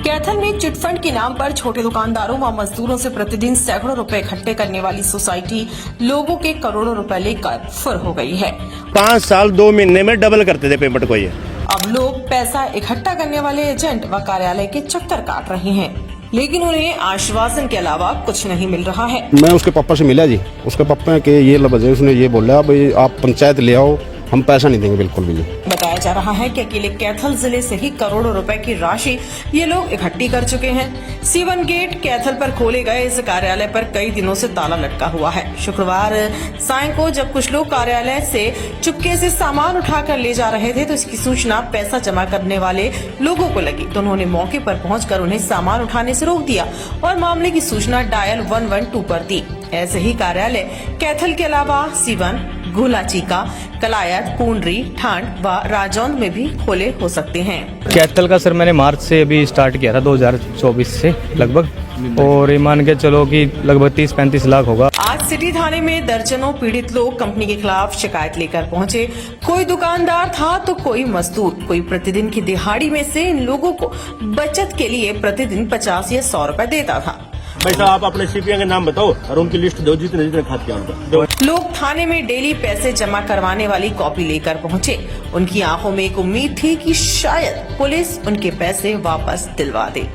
कैथल में चिटफंड के नाम पर छोटे दुकानदारों व मजदूरों से प्रतिदिन सैकड़ों रुपए इकट्ठे करने वाली सोसाइटी लोगों के करोड़ों रुपए लेकर फुर हो गई है। 5 साल 2 महीने में डबल करते थे पेमेंट को। ये अब लोग पैसा इकट्ठा करने वाले एजेंट व कार्यालय के चक्कर काट रहे हैं, लेकिन उन्हें आश्वासन के अलावा कुछ नहीं मिल रहा है। मैं उसके पापा से मिला जी, उसके पापा के ये लफ्ज़, उसने ये बोला भाई आप पंचायत ले आओ, हम पैसा नहीं देंगे बिल्कुल भी। बताया जा रहा है कि अकेले कैथल जिले से ही करोड़ों रुपए की राशि ये लोग इकट्ठी कर चुके हैं। C1 गेट कैथल पर खोले गए इस कार्यालय पर कई दिनों से ताला लटका हुआ है। शुक्रवार सायं को जब कुछ लोग कार्यालय से चुपके से सामान उठाकर ले जा रहे थे तो इसकी सूचना पैसा जमा करने वाले लोगों को लगी, तो उन्होंने मौके पर पहुंचकर उन्हें सामान उठाने से रोक दिया और मामले की सूचना डायल 112 पर दी। ऐसे ही कार्यालय कैथल के अलावा C1, घोलाचीका, कलायत, पूंडरी, ठांड व राजौंद में भी खोले हो सकते हैं। कैथल का सर मैंने मार्च से अभी स्टार्ट किया था 2024 से लगभग, और ये मान के चलो कि लगभग 30-35 लाख होगा। आज सिटी थाने में दर्जनों पीड़ित लोग कंपनी के खिलाफ शिकायत लेकर पहुंचे। कोई दुकानदार था तो कोई मजदूर, कोई प्रतिदिन की दिहाड़ी में से इन लोगों को बचत के लिए प्रतिदिन 50 या 100 रुपए देता था। भाई साहब आप अपने सीपीएम के नाम बताओ और उनकी लिस्ट दो, जितने जितने खाते हैं उनका। लोग थाने में डेली पैसे जमा करवाने वाली कॉपी लेकर पहुंचे। उनकी आंखों में एक उम्मीद थी कि शायद पुलिस उनके पैसे वापस दिलवा दे।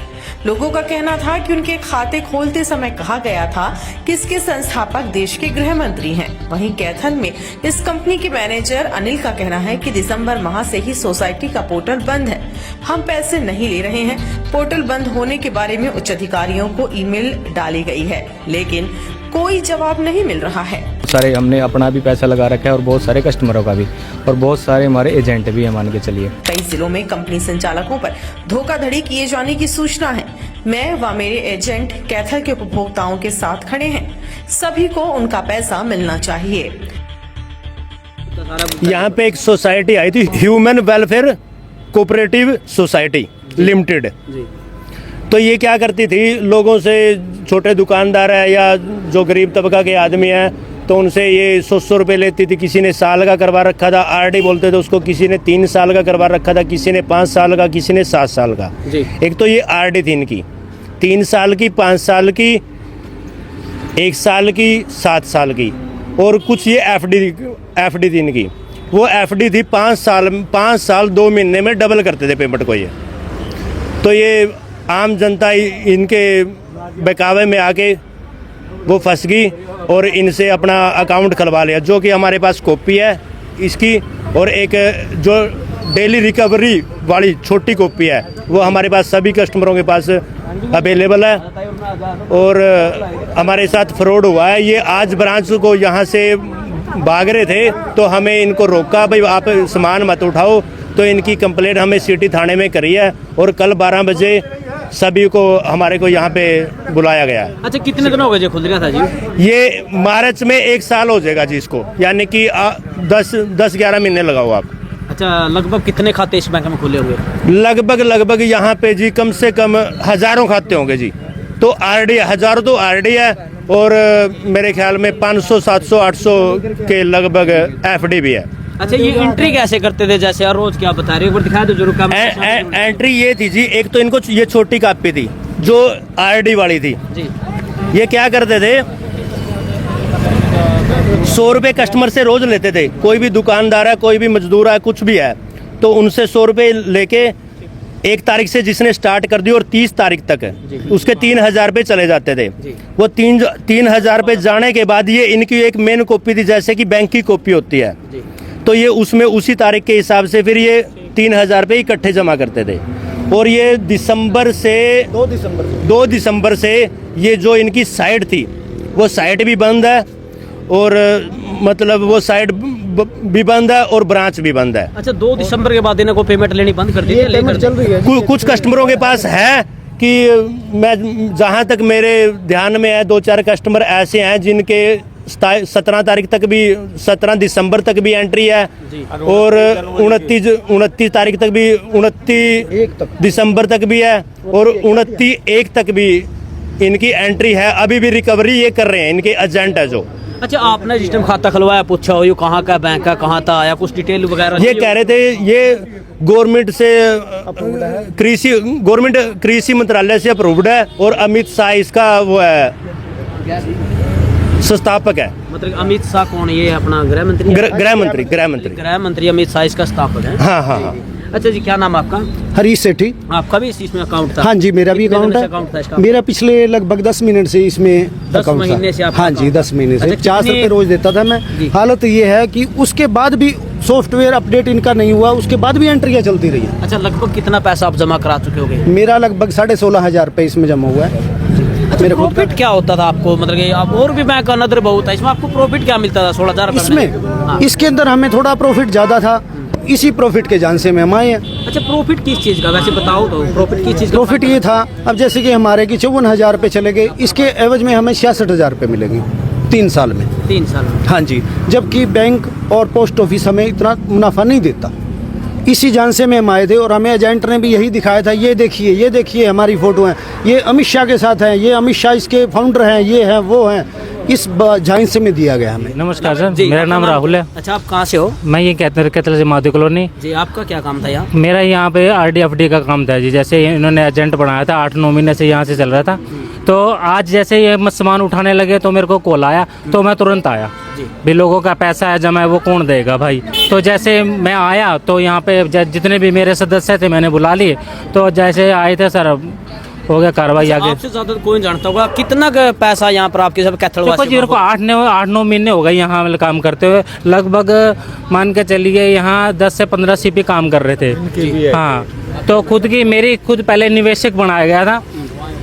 लोगों का कहना था कि उनके खाते खोलते समय कहा गया था कि इसके संस्थापक देश के गृह मंत्री हैं। वहीं कैथल में इस कंपनी के मैनेजर अनिल का कहना है कि दिसंबर माह से ही सोसाइटी का पोर्टल बंद है, हम पैसे नहीं ले रहे हैं। पोर्टल बंद होने के बारे में उच्च अधिकारियों को ईमेल डाली गई है, लेकिन कोई जवाब नहीं मिल रहा है। सारे हमने अपना भी पैसा लगा रखा है और बहुत सारे कस्टमरों का भी, और बहुत सारे हमारे एजेंट भी है मान के चलिए। कई जिलों में कंपनी संचालकों पर धोखाधड़ी किए जाने की सूचना है। मैं व मेरे एजेंट कैथल के उपभोक्ताओं के साथ खड़े हैं, सभी को उनका पैसा मिलना चाहिए। यहाँ पे एक सोसाइटी आई थी, human welfare cooperative society limited. तो ये क्या करती थी, लोगों से, छोटे दुकानदार है या जो गरीब तबका के आदमी है, तो उनसे ये 100 रुपये लेती थी। किसी ने साल का करवा रखा था, आरडी बोलते थे उसको, किसी ने 3 साल का करवा रखा था, किसी ने 5 साल का, किसी ने 7 साल का। एक तो ये आरडी थी इनकी 3 साल की, 5 साल की, 1 साल की, 7 साल की, और कुछ ये एफडी थी इनकी। वो एफडी थी 5 साल 2 महीने में डबल करते थे पेमेंट को। ये तो ये आम जनता इनके बहकावे में आके वो फंस गई और इनसे अपना अकाउंट खुलवा लिया, जो कि हमारे पास कॉपी है इसकी, और एक जो डेली रिकवरी वाली छोटी कॉपी है वो हमारे पास सभी कस्टमरों के पास अवेलेबल है। और हमारे साथ फ्रॉड हुआ है। ये आज ब्रांच को यहाँ से भाग रहे थे तो हमें इनको रोका, भाई आप सामान मत उठाओ, तो इनकी कंप्लेंट हमें सिटी थाने में करी है और कल 12 बजे सभी को हमारे को यहाँ पे बुलाया गया है। अच्छा, कितने दिन हो गए खुल गया था जी? ये मार्च में 1 साल हो जाएगा जी इसको, यानी कि 10-11 महीने लगाओ आप। अच्छा, लगभग कितने खाते इस बैंक में खुले हुए? लगभग यहाँ पे जी कम से कम हजारों खाते होंगे जी। तो आरडी हजारों तो आरडी है, और मेरे ख्याल में 500, 700, 800 के लगभग एफडी भी है। अच्छा, ये एंट्री कैसे करते थे? जैसे हर रोज क्या बता रहे हैं, दिखा दो जरूर। एंट्री ये थी जी, एक तो इनको ये छोटी कॉपी थी जो आरडी वाली थी जी। ये क्या करते थे, 100 रुपये कस्टमर से रोज लेते थे। कोई भी दुकानदार है, कोई भी मजदूर है, कुछ भी है, तो उनसे 100 रुपये लेके 1 तारीख से जिसने स्टार्ट कर दी और 30 तारीख तक उसके 3,000 रुपये चले जाते थे। वो 3,000 रुपये जाने के बाद ये इनकी एक मेन कॉपी थी, जैसे कि बैंक की कॉपी होती है, तो ये उसमें उसी तारीख के हिसाब से फिर ये 3,000 रुपये इकट्ठे जमा करते थे। और ये 2 दिसंबर से ये जो इनकी साइट थी वो साइट भी बंद है, और मतलब वो साइट भी बंद है और ब्रांच भी बंद है। अच्छा, 2 दिसंबर के बाद इन्हें को पेमेंट लेनी बंद कर दी है? पेमेंट चल रही है। कुछ कस्टमरों के पास है कि मैं जहाँ तक मेरे ध्यान में है 2-4 कस्टमर ऐसे हैं जिनके 17 तारीख तक भी, 17 दिसंबर तक भी एंट्री है, और 29 तारीख तक भी, 29 दिसंबर तक भी है, और 29/1 तक भी इनकी एंट्री है। अभी भी रिकवरी ये कर रहे हैं, इनके एजेंट है जो। अच्छा, आपने जिस टाइम खाता खुलवाया पूछा हो ये कहाँ का बैंक का, कहाँ था, या कुछ डिटेल वगैरह? ये कह रहे थे ये गवर्नमेंट से कृषि मंत्रालय से अप्रूव्ड है और अमित शाह इसका वो है संस्थापक है। मतलब अमित शाह कौन? ये अपना गृह मंत्री? गृह मंत्री अमित शाह इसका स्थापक है। हाँ। अच्छा जी, क्या नाम आपका? हरीश सेठी। आपका भी इसमें अकाउंट था? हाँ जी, मेरा भी कितने अकाउंट दिनों है। से अकाउंट था इसका? मेरा पिछले लगभग 10 मिनट से इसमें 10 अकाउंट महीने से था। आपका हाँ जी, 10 महीने से। अच्छा, 50 रुपये रोज देता था मैं। जी। हालत ये है कि उसके बाद भी सॉफ्टवेयर अपडेट इनका नहीं हुआ, उसके बाद भी एंट्रियाँ चलती रही हैं। अच्छा, लगभग कितना पैसा आप जमा करा चुके होगे? मेरा लगभग 16,500 रुपये इसमें जमा हुआ है। मेरे खुद का। प्रॉफिट क्या होता था आपको? मतलब कि आप और भी बैंक का नजर बहुत है, इसमें आपको प्रॉफिट क्या मिलता था? 16,000 रुपये इसमें इसके अंदर हमें थोड़ा प्रॉफिट ज़्यादा था, इसी प्रॉफिट के जान से में हम आए हैं। अच्छा, प्रॉफिट किस चीज़ का वैसे बताओ तो? प्रॉफिट किस चीज़ का? प्रॉफिट ये था, अब जैसे कि हमारे की 54,000 रुपये चले गए, इसके एवज में हमें 66,000 रुपये मिलेंगे 3 साल में। 3 साल में? हाँ जी, जबकि बैंक और पोस्ट ऑफिस हमें इतना मुनाफा नहीं देता। इसी जान से में हम आए थे और हमें एजेंट ने भी यही दिखाया था, ये देखिए हमारी फ़ोटो हैं, ये अमित शाह के साथ हैं, ये अमित शाह इसके फाउंडर हैं, ये हैं वो हैं। इस झांसे में दिया गया हमें। नमस्कार सर, जी, मेरा नाम राहुल है। अच्छा, आप कहाँ से हो? मैं ये कैथल से माधो कॉलोनी। जी, आपका क्या काम था यहाँ? मेरा यहाँ पे RD-FD का काम था जी। जैसे इन्होंने एजेंट बनाया था, 8-9 महीने से यहाँ से चल रहा था। तो आज जैसे ये सामान उठाने लगे तो मेरे को कॉल आया, तो मैं तुरंत आया। भी लोगों का पैसा है जमा है, वो कौन देगा भाई? तो जैसे मैं आया तो यहाँ पे जितने भी मेरे सदस्य थे मैंने बुला लिए। तो जैसे आए थे सर, हो गया कार्रवाई आगे। आपसे ज्यादा कोई जानता होगा कितना का पैसा यहाँ पर आपके सब कैथल देखो जी, को 8-9 महीने हो गए यहाँ काम करते हुए। लगभग मान के चलिए यहाँ 10 से 15 CP काम कर रहे थे। हाँ, तो मेरी खुद पहले निवेशक बनाया गया था।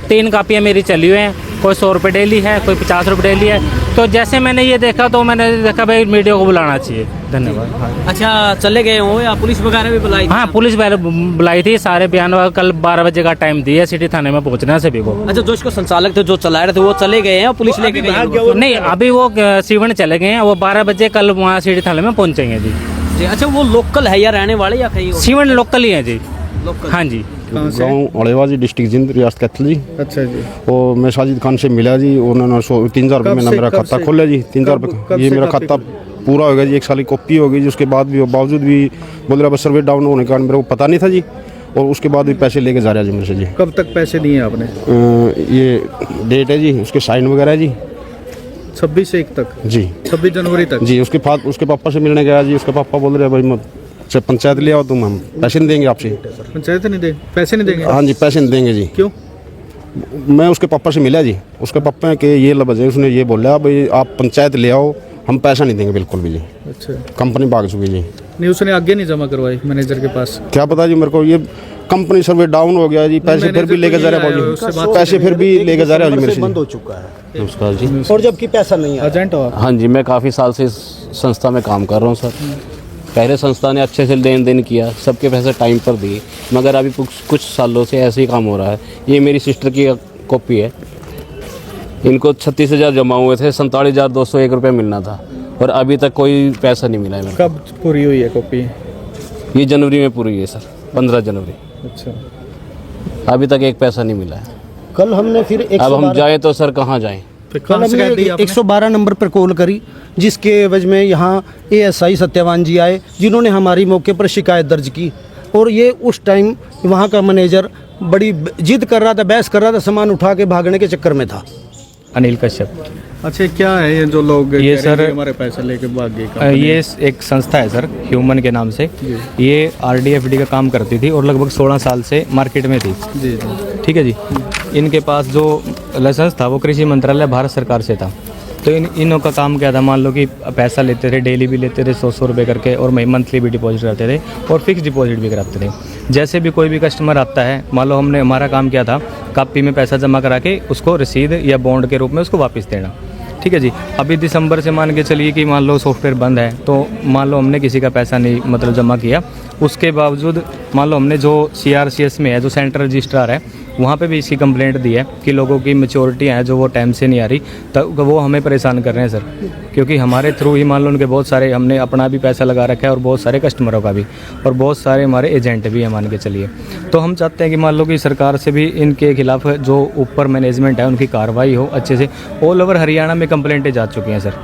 3 कापियाँ मेरी चली हुई हैं, कोई 100 रुपये डेली है, कोई 50 रुपये डेली है। तो जैसे मैंने ये देखा तो मैंने देखा भाई मीडिया को बुलाना चाहिए। धन्यवाद। हाँ। अच्छा, चले गए हो या पुलिस वगैरह भी बुलाई? हाँ, पुलिस बुलाई थी, सारे बयान कल 12 बजे का टाइम दिया, सिटी थाने में पहुंचना है सभी को। अच्छा, जो इसको संचालक थे, जो चला रहे थे, वो चले गए हैं और पुलिस लेके गई है? नहीं, अभी वो सीवन चले गए हैं, वो 12 बजे कल वहाँ सिटी थाने में पहुंचेंगे जी। अच्छा, वो लोकल है या रहने वाले या कहीं? सीवन लोकल ही है जी। लोकल? हाँ जी। गाँव अड़ेवा जी, डिस्ट्रिक्ट जिंद, रियासत कैथल जी। अच्छा जी। और मैं साजिद खान से मिला जी, उन्होंने 3,000 रुपये में मेरा खाता खोला जी। 3,000 रुपये ये मेरा खाता पूरा हो गया जी, 1 साल की कॉपी हो गई जी। उसके बाद भी बावजूद भी बोल रहा बस सर्वे डाउन होने के कारण मेरे को पता नहीं था जी, और उसके बाद भी पैसे लेके जा रहा है जी मेरे से जी। कब तक पैसे दिए आपने? ये डेट है जी, उसके साइन वगैरह है जी। 26 से 1 तक जी, 26 जनवरी तक जी। उसके बाद उसके पापा से मिलने गया जी, उसके पापा बोल रहे भाई मत पंचायत ले आओ, तुम हम पैसे नहीं देंगे आपसे। पंचायत नहीं दे, पैसे नहीं देंगे? हाँ जी, पैसे नहीं देंगे जी। क्यों? मैं उसके पापा से मिला जी, उसके पापा के ये लफ्ज़ है, उसने ये बोला भाई आप पंचायत ले आओ, हम पैसा नहीं देंगे बिल्कुल भी जी। अच्छा, कंपनी भाग चुकी जी। नहीं, उसने आगे नहीं जमा करवाई मैनेजर के पास? क्या पता जी मेरे को, ये कंपनी सर्वे डाउन हो गया जी, पैसे फिर भी लेके जा रहे हैं जी, पैसे फिर भी लेके जा रहे हैं जी मेरे से। बंद हो चुका है। नमस्कार जी। और जबकि पैसा नहीं है। एजेंट हो आप? हाँ जी, मैं काफ़ी साल से इस संस्था में काम कर रहा हूँ सर। पहले संस्था ने अच्छे से लेन देन किया, सबके पैसे टाइम पर दिए, मगर अभी कुछ सालों से ऐसे ही काम हो रहा है। ये मेरी सिस्टर की कॉपी है, इनको 36,000 जमा हुए थे, 47,201 रुपये मिलना था, और अभी तक कोई पैसा नहीं मिला है मेरे कब पूरी हुई है कॉपी? को। ये जनवरी में पूरी हुई है सर, 15 जनवरी। अच्छा, अभी तक एक पैसा नहीं मिला है। कल हमने फिर अब हम जाए तो सर कहाँ जाएँ? कल हमने 112 नंबर पर कॉल करी, जिसके एवज में यहाँ ASI सत्यवान जी आए, जिन्होंने हमारी मौके पर शिकायत दर्ज की। और ये उस टाइम वहाँ का मैनेजर बड़ी जिद कर रहा था, बहस कर रहा था, सामान उठा के भागने के चक्कर में था। अनिल कश्यप। अच्छा, क्या है ये जो लोग ये सर हमारे पैसे लेके भाग गए? ये एक संस्था है सर, ह्यूमन के नाम से। ये RD-FD का काम करती थी और लगभग 16 साल से मार्केट में थी जी। ठीक है जी। इनके पास जो लाइसेंस था वो कृषि मंत्रालय भारत सरकार से था। तो इनों का काम क्या था, मान लो कि पैसा लेते थे, डेली भी लेते थे 100 रुपये करके, और मंथली भी डिपॉजिट करते थे और फिक्स डिपॉजिट भी कराते थे। जैसे भी कोई भी कस्टमर आता है, मान लो हमारा काम क्या था, कापी में पैसा जमा करा के उसको रसीद या बॉन्ड के रूप में उसको वापस देना। ठीक है जी। अभी दिसंबर से मान के चलिए कि मान लो सॉफ्टवेयर बंद है, तो मान लो हमने किसी का पैसा नहीं मतलब जमा किया, उसके बावजूद मान लो हमने जो CRCS में है, जो सेंट्रल रजिस्ट्रार है, वहाँ पे भी इसकी कंप्लेंट दी है कि लोगों की मैच्योरिटी है जो वो टाइम से नहीं आ रही, तब वो हमें परेशान कर रहे हैं सर। क्योंकि हमारे थ्रू ही मान लो उनके बहुत सारे, हमने अपना भी पैसा लगा रखा है और बहुत सारे कस्टमरों का भी, और बहुत सारे हमारे एजेंट भी हैं मान के चलिए। तो हम चाहते हैं कि मान लो कि सरकार से भी इनके खिलाफ जो ऊपर मैनेजमेंट है उनकी कार्रवाई हो अच्छे से। ऑल ओवर हरियाणा में कंप्लेंटें जा चुकी हैं सर।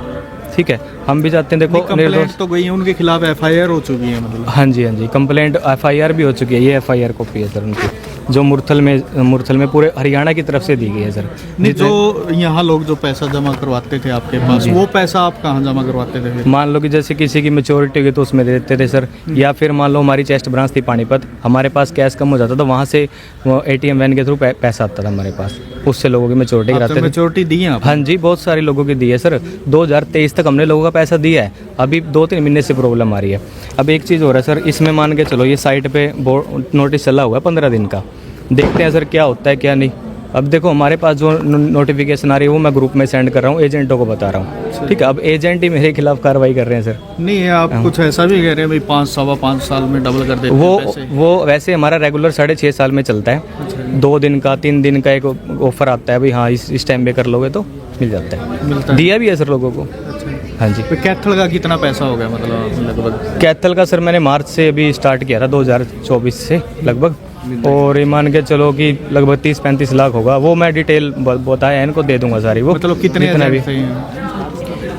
ठीक है, हम भी चाहते हैं देखो कंप्लेंट तो गई है उनके खिलाफ, एफआईआर हो चुकी है मतलब। हाँ जी कंप्लेंट एफआईआर भी हो चुकी है। ये एफआईआर कॉपी है सर उनकी, जो मुरथल में पूरे हरियाणा की तरफ से दी गई है सर। नहीं, जो यहाँ लोग जो पैसा जमा करवाते थे आपके पास, वो पैसा आप कहाँ जमा करवाते थे फिर? मान लो कि जैसे किसी की मैच्योरिटी हुई तो उसमें दे देते थे सर, या फिर मान लो हमारी चेस्ट ब्रांच थी पानीपत, हमारे पास कैश कम हो जाता था, वहाँ से वो ATM वैन के थ्रू पैसा आता था हमारे पास, उससे लोगों की मैच्योरिटी कराते थे। मैच्योरिटी दी है आप? हाँ जी, बहुत सारे लोगों की दी है सर। 2023 तक हमने लोगों का पैसा दिया है, अभी 2-3 महीने से प्रॉब्लम आ रही है। अब एक चीज़ हो रहा है सर, इसमें मान के चलो ये साइट पे नोटिस चला हुआ है 15 दिन का, देखते हैं सर क्या होता है क्या नहीं। अब देखो हमारे पास जो नोटिफिकेशन आ रही है वो मैं ग्रुप में सेंड कर रहा हूँ, एजेंटों को बता रहा हूँ, ठीक है। अब एजेंट ही मेरे खिलाफ कार्रवाई कर रहे हैं सर। नहीं, आप कुछ ऐसा भी कह रहे हैं भाई 5-5 साल में डबल कर देते हैं पैसे। वो वैसे हमारा रेगुलर 6.5 साल में चलता है। 2 दिन का 3 दिन का एक ऑफर आता है भाई, हाँ इस टाइम पे कर लोगे तो मिल जाता है। दिया भी है सर लोगों को। हाँ जी। कैथल का कितना पैसा हो गया मतलब लगभग? कैथल का सर मैंने मार्च से अभी स्टार्ट किया था 2024 से लगभग, और ये मान के चलो कि लगभग 30-35 लाख होगा। वो मैं डिटेल बताया इनको दे दूंगा सारी। वो मतलब कितने भी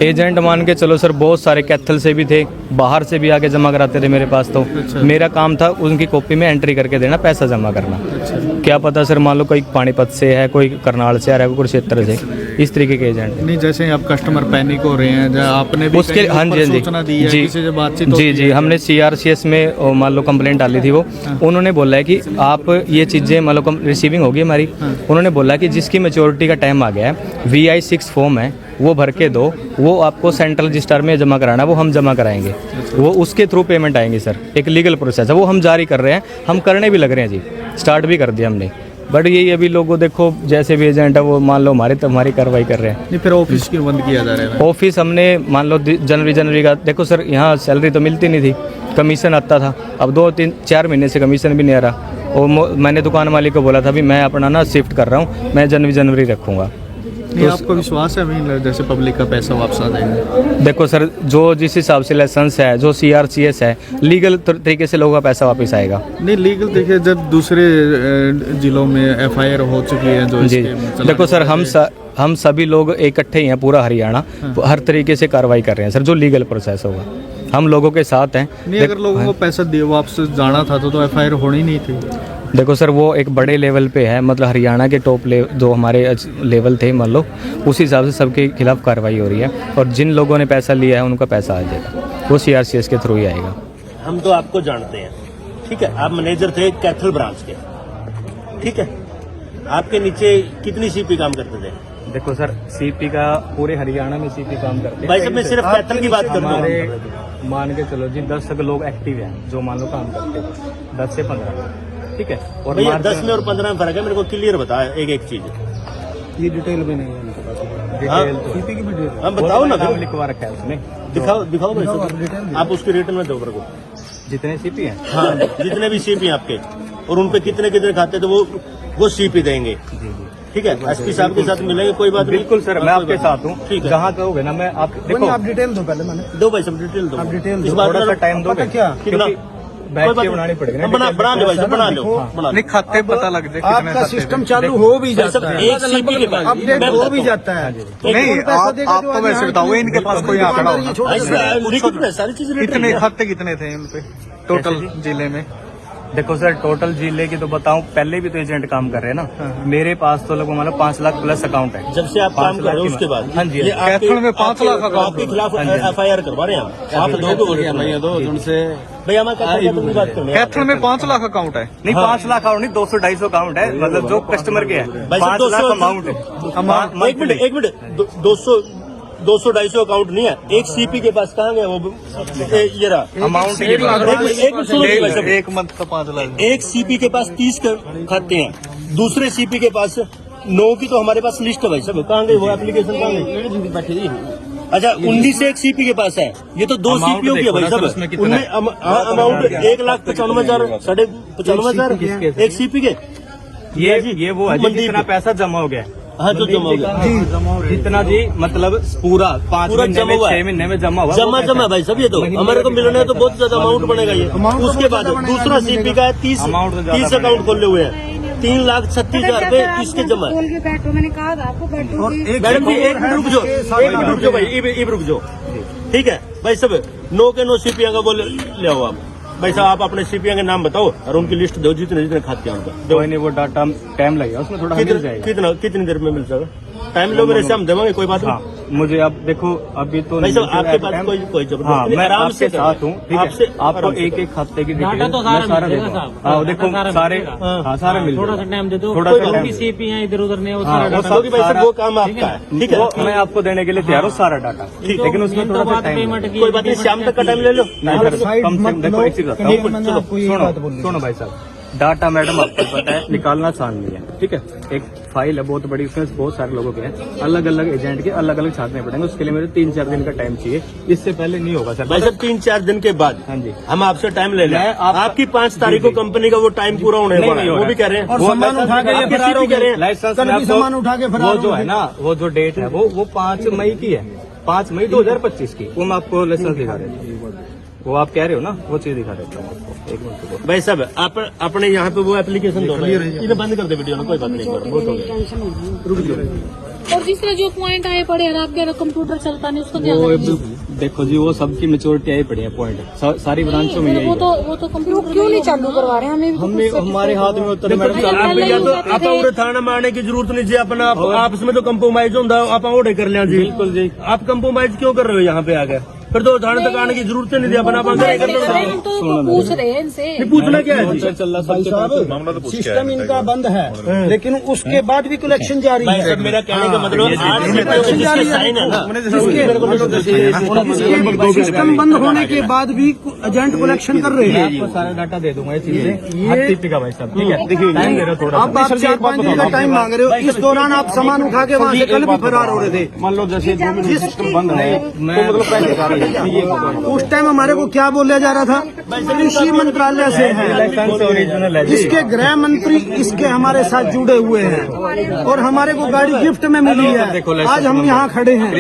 एजेंट मान के चलो सर, बहुत सारे कैथल से भी थे, बाहर से भी आके जमा कराते थे मेरे पास। तो मेरा काम था उनकी कॉपी में एंट्री करके देना, पैसा जमा करना। क्या पता सर, मान लो कोई पानीपत से है, कोई करनाल से आ रहा है, कोई कुरुक्षेत्र से, इस तरीके के एजेंट। नहीं, जैसे आप कस्टमर पैनिक हो रहे हैं, आपने भी उसके हाँ जी सूचना दी है, किसी से बातचीत जी हमने CRCS में मान लो कंप्लेंट डाली थी। वो उन्होंने बोला है कि आप ये चीज़ें मान लो रिसीविंग होगी हमारी। उन्होंने बोला कि जिसकी मैच्योरिटी का टाइम आ गया है, VI-6 फॉर्म है वो भर के दो, वो आपको सेंट्रल रजिस्टर में जमा कराना, वो हम जमा कराएंगे, वो उसके थ्रू पेमेंट आएंगी सर। एक लीगल प्रोसेस है, वो हम जारी कर रहे हैं, हम करने भी लग रहे हैं जी, स्टार्ट भी कर दिया हमने। बट यही अभी लोगों देखो जैसे भी एजेंट है वो मान लो हमारी कार्रवाई कर रहे हैं। नहीं, फिर ऑफिस क्यों बंद किया जा रहा है? ऑफिस हमने मान लो जनवरी का देखो सर, यहाँ सैलरी तो मिलती नहीं थी, कमीशन आता था। अब 2-3-4 महीने से कमीशन भी नहीं आ रहा, और मैंने दुकान मालिक को बोला था भी मैं अपना ना शिफ्ट कर रहा हूँ, मैं जनवरी रखूँगा। नहीं, आपको विश्वास है भाई जैसे पब्लिक का पैसा वापस आ जाएगा? देखो सर, जो जिस हिसाब से लाइसेंस है, जो CRCS है, लीगल तरीके से लोगों का पैसा वापस आएगा। नहीं, लीगल देखिए, जब दूसरे जिलों में FIR हो चुकी है जो जी देखो सर, हम सभी लोग इकट्ठे ही हैं, पूरा हरियाणा हर तरीके से कार्रवाई कर रहे हैं सर, जो लीगल प्रोसेस होगा हम लोगों के साथ हैं। नहीं, अगर लोगों को पैसा दे वापस जाना था तो FIR होनी नहीं थी। देखो सर, वो एक बड़े लेवल पे है, मतलब हरियाणा के टॉप जो हमारे लेवल थे मान लो, उस हिसाब से सबके खिलाफ कार्रवाई हो रही है, और जिन लोगों ने पैसा लिया है उनका पैसा आ जाएगा, वो CRCS के थ्रू ही आएगा। हम तो आपको जानते हैं, ठीक है, आप मैनेजर थे कैथल ब्रांच के, ठीक है, आपके नीचे कितनी CP काम करते थे? देखो सर, CP का पूरे हरियाणा में CP काम करते हैं। भाई साहब, मैं सिर्फ कैथल की बात कर रहा हूँ। मान के चलो जी 10 तक लोग एक्टिव हैं जो मान लो काम करते हैं, 10 से 15, ठीक है। और भैया 10 में और 15 में फर्क है, मेरे को क्लियर बता एक चीज। ये डिटेल में नहीं है उनके पास। हाँ? CP की भी डिटेल हम बताओ ना, नाम लिखवा रखा है उसमें। दिखाओ भाई साहब, आप उसके रिटर्न में दो मेरे को। जितने CP हैं, हाँ, जितने भी CP हैं आपके, और उन पे कितने खाते तो वो CP देंगे, ठीक है। SP साहब के साथ मिलेंगे, कोई बात नहीं। बिल्कुल सर, मैं आपके साथ हूँ, ठीक है। जहाँ कहोगे ना, मैं आप देखो, आप डिटेल दो पहले, मैंने दो भाई सब डिटेल दो, आप डिटेल इस दो, बात थोड़ा सा में टाइम दोगे क्या? कितना बैठ के बनानी पड़ेगी ना, बना लो भाई साहब, बना लो। नहीं, खाते पता लग जाए आपका सिस्टम चालू हो भी जाता है, एक CP के पास अपडेट हो भी जाता है। नहीं, आप तो वैसे बताओ, इनके पास कोई आंकड़ा होगा? सारी चीजें कितने खाते कितने थे उन पे टोटल जिले में? देखो सर, टोटल जिले की तो बताऊं, पहले भी तो एजेंट काम कर रहे हैं ना, मेरे पास तो लगभग मतलब 5 लाख प्लस अकाउंट है। जब से आप काम कर रहे हो उसके बाद? हाँ जी, ये कैथल में 5 लाख आपके खिलाफ FIR करवा रहे हैं आप दो उनसे भैया, मैं बात कर कैथल में 5 लाख अकाउंट है? नहीं 5 लाख अकाउंट नहीं, 200-250 अकाउंट है, मतलब जो कस्टमर के हैं 5 लाख अमाउंट है। एक मिनट 200-250 अकाउंट नहीं है, एक CP के पास कहाँ गया वो? ये रहा अमाउंट। एक मंथ का 5 लाख। एक CP के पास 30 खाते हैं, दूसरे CP के पास 9 की तो हमारे पास लिस्ट है भाई साहब, कहाँ गई वो एप्लीकेशन? कहाँ गई? अच्छा, 19 से एक CP के पास है, ये तो 2 CP की है भाई साहब। उनमें अमाउंट 1,95,000 95,000 एक CP के। ये वो है जितना पैसा जमा हो गया। हाँ, जो जमा हो गया जितना जी, मतलब पूरा 5 महीने में 6 महीने में जमा हुआ, जमा भाई साहब। ये तो हमारे को मिलना है तो बहुत ज्यादा अमाउंट बनेगा ये। उसके बाद दूसरा CP का है 30 अकाउंट खोले हुए हैं, 3,36,000 रुपए किसके जमा है? बोल के बैठो, मैंने कहा था आपको बैठो। मैडम जी एक मिनट रुक जाओ भाई, एक रुक जाओ, ठीक है भाई सब 9 के 9 सीपिया का बोल ले आओ आप भाई साहब, आप अपने सीपिया के नाम बताओ और उनकी लिस्ट दो जितने जितने खाते हैं उनका। कोई नहीं, वो डाटा टाइम लगेगा उसमें, थोड़ा मिल जाएगा। कितनी देर में मिल जाएगा? टाइम लो मेरे से, हम देवांगे, कोई बात नहीं। हाँ, मुझे आप देखो अभी तो भाई साहब आपके पास कोई जबरदस्ती हाँ, नहीं, मैं आराम से आपके साथ हूँ, ठीक आपसे है। आपको एक एक खाते की डिटेल डाटा तो मैं सारा मिल देता जाएगा हूँ। साहब। हाँ देखो सारा सारे, मिलेगा। हाँ सारे मिल थोड़ा जाएगा। सा टाइम दे दो, थोड़ा सा कोई टाइम। सीपी हैं इधर उधर नहीं, वो हाँ, सारा वो डाटा क्योंकि भाई साहब वो काम आपका है, ठीक है। वो मैं आपको देने के लिए तैयार हूँ सारा डाटा, लेकिन उसमें थोड़ा सा टाइम लगेगा। कोई बात नहीं, शाम तक का टाइम ले लो। नहीं सर, कम से कम देखो एक चीज बताता हूँ, सुनो भाई साहब, डाटा मैडम आपको पता है निकालना आसान नहीं है, ठीक है। एक फाइल है बहुत बड़ी, उसमें बहुत सारे लोगों के हैं, अलग अलग एजेंट के अलग अलग छापने पड़ेंगे, उसके लिए मुझे 3-4 दिन का टाइम चाहिए, इससे पहले नहीं होगा सर। भाई साहब 3-4 दिन के बाद हाँ जी, हम आपसे टाइम ले लें। मैं आपकी 5 तारीख को कंपनी का वो टाइम पूरा होने वाला है, वो भी कह रहे हैं। और सामान उठा के ये आपके फरार CP हो कह रहे हैं। लाइसेंस कल में भी आपको- सामान उठा के फरार वो जो हो है गए। ना, वो जो डेट है वो 5 मई की है, 5 मई 2025 की, वो मैं आपको लाइसेंस दिखा रहा हूँ। वो आप कह रहे हो ना, वो चीज दिखा देता हूँ आपको, एक मिनट रुको। भाई साहब आप अपने यहाँ पे वो एप्लीकेशन दो, इन्हें बंद कर दे वीडियो ना, कोई बात नहीं, बहुत हो गया। और तीसरा जो पॉइंट आए पड़े हैं, आपके कंप्यूटर चलता नहीं, उसको क्या वो करेंगे? देखो जी, वो सबकी मेच्योरिटी आई पड़ी है पॉइंट, सारी ब्रांचों में यही वो है। तो कंप्यूटर क्यों नहीं चालू करवा रहे हैं? हमें भी तो हमें कुछ हमारे हाथ में उत्तर मैडम देखो, चालू पहले या तो ही आप और थाना मारने की जरूरत नहीं जी, अपना आपस में तो कंप्रोमाइज होता है, आप ओडे कर लिया जी। बिल्कुल जी। आप कंप्रोमाइज क्यों कर रहे हो यहाँ पे आके? फिर तो थाने तक आने की जरूरत ही नहीं थी, अपना अपन घर कर लो। हम तो पूछ रहे हैं इनसे। नहीं, पूछना क्या है जी? चल रहा भाई साहब सिस्टम इनका बंद है, लेकिन उसके बाद भी कलेक्शन जारी भाई है। साहब मेरा कहने का मतलब आज जिसके साइन है ना, सिस्टम बंद होने के बाद भी एजेंट कलेक्शन कर रहे हैं। आपको सारा डाटा दे दूंगा, ये चीजें हर चीज का भाई साहब, ठीक है। देखिए टाइम दे रहा हूँ थोड़ा अब आप 4-5 दिन का टाइम मांग रहे हो, इस दौरान आप सामान उठा के वहाँ से कल भी फरार हो रहे थे। मान लो जैसे सिस्टम बंद है, मैं मतलब पहले जा रही है, उस टाइम हमारे को क्या बोला जा रहा था? कृषि मंत्रालय से है, लाइसेंस ओरिजिनल है जी। इसके गृह मंत्री इसके हमारे साथ जुड़े हुए हैं और हमारे को गाड़ी गिफ्ट में मिली है। आज हम यहाँ खड़े हैं।